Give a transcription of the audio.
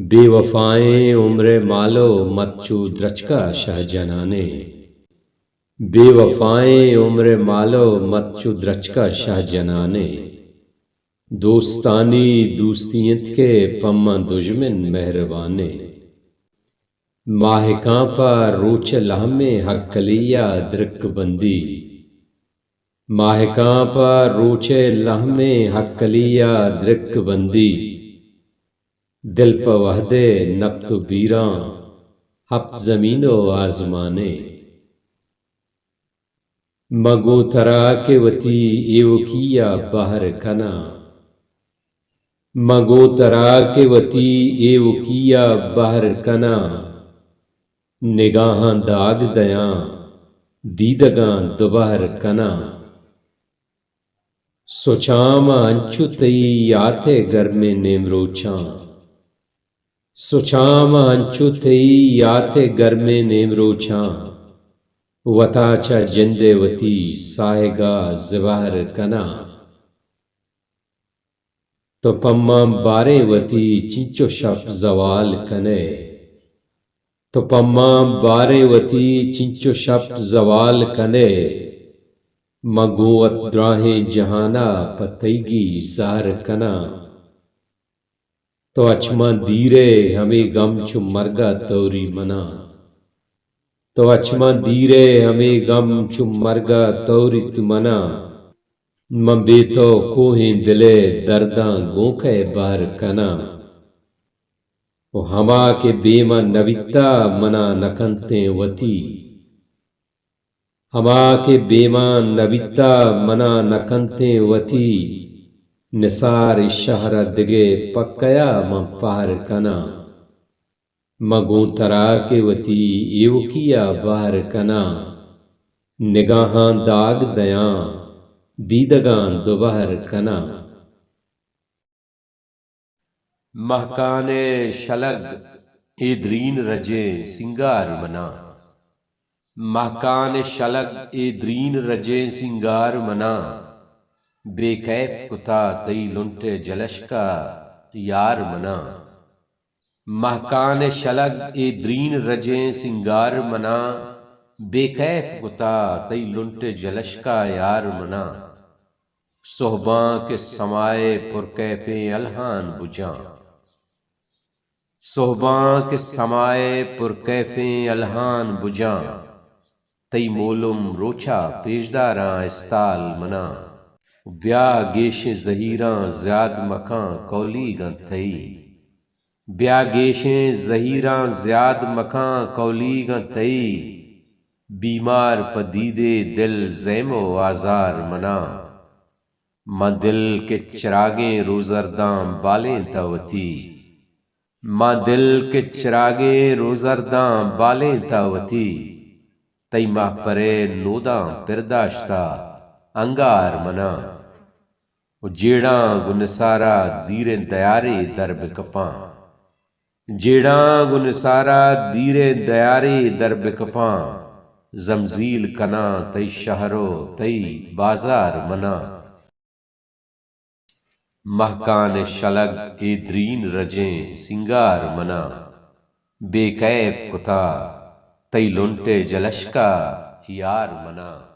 بے وفائیں عمر مالو متچو درچ کا شہ جنانے، بے وفائیں عمر مالو متچو درچ کا شہ جنانے، دوستانی دوستیت کے پمہ دشمن مہربانے، ماہکاں پر روچ لہم حقلیہ درک بندی، ماہکاں پر روچ لہم حقلیہ درک بندی، دل پہ وحدے نبت بیراں ہفت زمین و آزمانے، مگو ترا کے وتی ایو کیا بہر کنا، مگو ترا کے وتی ایو کیا بہر کنا، نگاہاں داغ دیاں دیدگاں دوبہر کنا، سوچام انچو تئی یاتے گرم نیمروچاں، سوچام انچو تئی یاتے گرم نیمروچاں، وتا چا جندے وتی سائگا زبہر کنا، تو پماں بارے وتی چنچو شپ زوال کنے، تو پماں بارے وتی چنچو شپ زوال کنے، مگوت دراہیں جہانا پتیگی زہر کنا، تو اچماں دیرے ہمیں غم چو مرگا توری منا، تو اچماں دیرے ہمیں غم چو مرگا توری منا، من بے تو کوہیں دلے درداں گونکھے بہر کنا، وہ ہما کے بیمہ نویتا منا نکنتیں وتی، ہما کے بیمہ نویتا منا نکنتیں وتی، نثار شہر دگے پکیا من پہر کنا، مگوں ترا کے وتی ایو کیا بہر کنا، نگاہاں داغ دیاں دیدگاں دوبہر کنا، مہکان شلگ ایدرین رجیں سنگار منا، مہکان شلگ ایدرین رجیں سنگار منا، بے کیف کتا تئی لنٹے جلش کا یار منا، مہکان شلگ ایدرین رجیں سنگار منا، بے کیف کتا تئی لنٹے جلش کا یار منا، صحباں کے سمائے پرکیفیں الہان بجاں، صحباں کے سمائے پرکیفیں الہان بجاں، تئی مولم روچا پیشداراں استال منا، بیا گیشیں زہیراں زیاد مکاں کولیگاں تئی، بیا گیشیں زہیراں زیاد مکاں کولیگاں تئی، بیمار پدیدے دل زیم و آزار منا، ماں دل کے چراغیں روزرداں بالیں تاوتی، ماں دل کے چراغیں روزرداں بالیں تاوتی، تئی ماہ پرے نوداں پرداشتا انگار منا، جیڑاں گنسارا دیریں دیارے درب کپاں، جیڑاں گنسارا دیریں دیارے درب کپاں، زمزیل کنا تئی شہرو تئی بازار منا، مہکان شلگ ایدرین رجیں سنگار منا، بے کیف کتا تئی لنٹے جلش کا یار منا۔